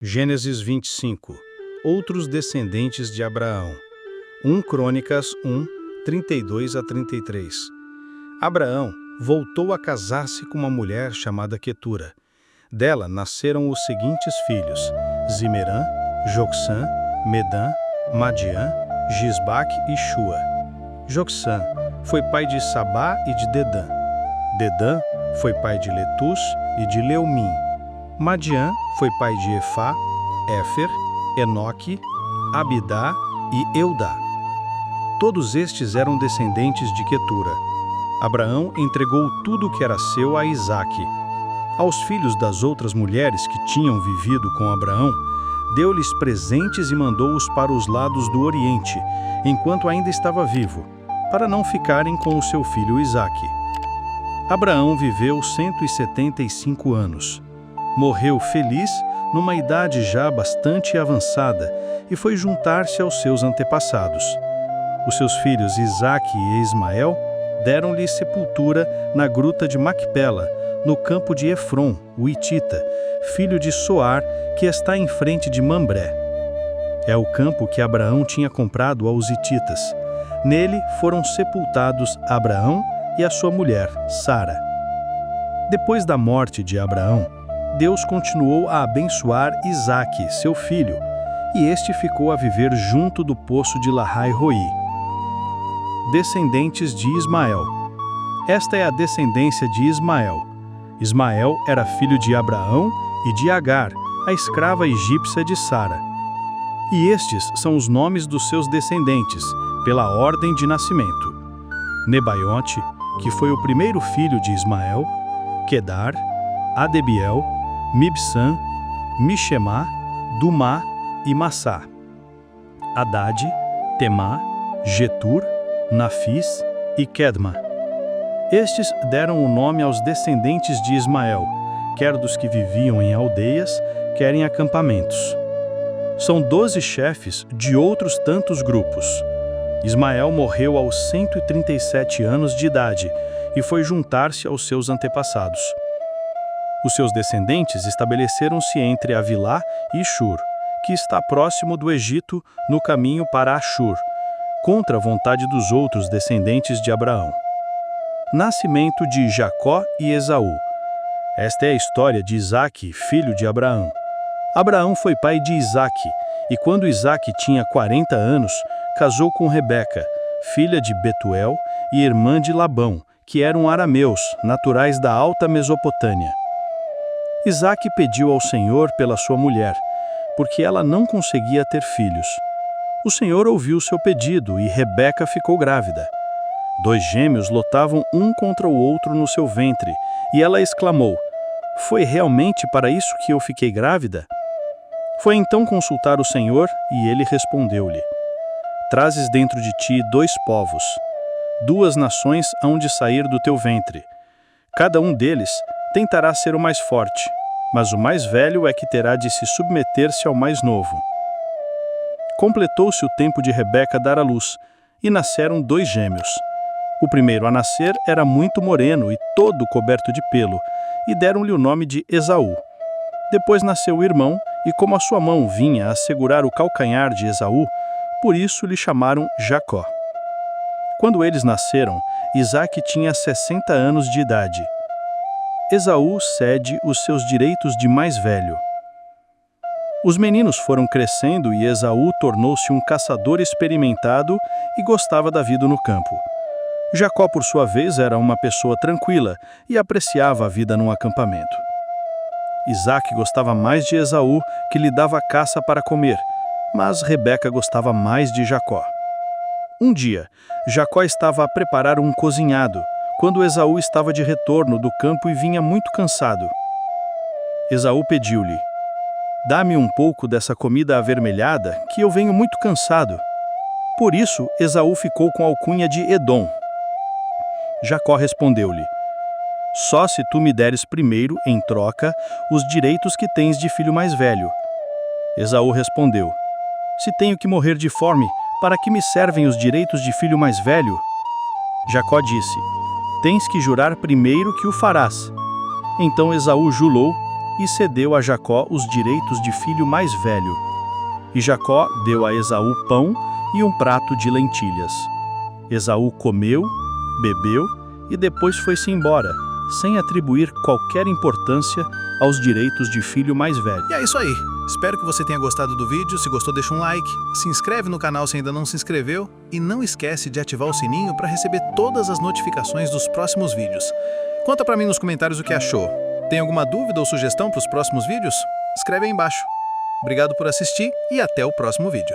Gênesis 25. Outros descendentes de Abraão. 1 Crônicas 1, 32 a 33. Abraão voltou a casar-se com uma mulher chamada Quetura. Dela nasceram os seguintes filhos: Zimerã, Jocsã, Medã, Madiã, Gisbaque e Shua. Jocsã foi pai de Sabá e de Dedã. Dedã foi pai de Letus e de Leumim. Madiã foi pai de Efá, Éfer, Enoque, Abidá e Eudá. Todos estes eram descendentes de Quetura. Abraão entregou tudo o que era seu a Isaque. Aos filhos das outras mulheres que tinham vivido com Abraão, deu-lhes presentes e mandou-os para os lados do Oriente, enquanto ainda estava vivo, para não ficarem com o seu filho Isaque. Abraão viveu 175 anos. Morreu feliz, numa idade já bastante avançada, e foi juntar-se aos seus antepassados. Os seus filhos Isaque e Ismael deram-lhe sepultura na gruta de Macpela, no campo de Efron, o Hitita, filho de Soar, que está em frente de Mambré. É o campo que Abraão tinha comprado aos hititas. Nele foram sepultados Abraão e a sua mulher, Sara. Depois da morte de Abraão, Deus continuou a abençoar Isaque, seu filho, e este ficou a viver junto do poço de Lahai-Roi. Descendentes de Ismael. Esta é a descendência de Ismael. Ismael era filho de Abraão e de Agar, a escrava egípcia de Sara. E estes são os nomes dos seus descendentes, pela ordem de nascimento: Nebaiote, que foi o primeiro filho de Ismael, Quedar, Adebiel, Mibsã, Mishemá, Dumá e Massá. Haddad, Temá, Getur, Nafis e Quedma. Estes deram o nome aos descendentes de Ismael, quer dos que viviam em aldeias, quer em acampamentos. São 12 chefes de outros tantos grupos. Ismael morreu aos 137 anos de idade e foi juntar-se aos seus antepassados. Os seus descendentes estabeleceram-se entre Avilá e Shur, que está próximo do Egito, no caminho para Ashur, contra a vontade dos outros descendentes de Abraão. Nascimento de Jacó e Esaú. Esta é a história de Isaque, filho de Abraão. Abraão foi pai de Isaque, e quando Isaque tinha 40 anos, casou com Rebeca, filha de Betuel e irmã de Labão, que eram arameus, naturais da Alta Mesopotâmia. Isaque pediu ao Senhor pela sua mulher, porque ela não conseguia ter filhos. O Senhor ouviu seu pedido e Rebeca ficou grávida. 2 gêmeos lutavam um contra o outro no seu ventre, e ela exclamou: "Foi realmente para isso que eu fiquei grávida?" Foi então consultar o Senhor, e ele respondeu-lhe: "Trazes dentro de ti 2 povos. 2 nações hão de sair do teu ventre. Cada um deles tentará ser o mais forte, mas o mais velho é que terá de se submeter-se ao mais novo." Completou-se o tempo de Rebeca dar à luz, e nasceram 2 gêmeos. O primeiro a nascer era muito moreno e todo coberto de pelo, e deram-lhe o nome de Esaú. Depois nasceu o irmão, e como a sua mão vinha a segurar o calcanhar de Esaú, por isso lhe chamaram Jacó. Quando eles nasceram, Isaque tinha 60 anos de idade. Esaú cede os seus direitos de mais velho. Os meninos foram crescendo e Esaú tornou-se um caçador experimentado e gostava da vida no campo. Jacó, por sua vez, era uma pessoa tranquila e apreciava a vida num acampamento. Isaque gostava mais de Esaú, que lhe dava caça para comer, mas Rebeca gostava mais de Jacó. Um dia, Jacó estava a preparar um cozinhado, quando Esaú estava de retorno do campo e vinha muito cansado. Esaú pediu-lhe: "Dá-me um pouco dessa comida avermelhada, que eu venho muito cansado." Por isso, Esaú ficou com a alcunha de Edom. Jacó respondeu-lhe: "Só se tu me deres primeiro, em troca, os direitos que tens de filho mais velho." Esaú respondeu: "Se tenho que morrer de fome, para que me servem os direitos de filho mais velho?" Jacó disse: "Tens que jurar primeiro que o farás." Então Esaú jurou, e cedeu a Jacó os direitos de filho mais velho. E Jacó deu a Esaú pão e um prato de lentilhas. Esaú comeu, bebeu e depois foi-se embora, sem atribuir qualquer importância aos direitos de filho mais velho. E é isso aí. Espero que você tenha gostado do vídeo. Se gostou, deixa um like, se inscreve no canal se ainda não se inscreveu e não esquece de ativar o sininho para receber todas as notificações dos próximos vídeos. Conta para mim nos comentários o que achou. Tem alguma dúvida ou sugestão para os próximos vídeos? Escreve aí embaixo. Obrigado por assistir e até o próximo vídeo.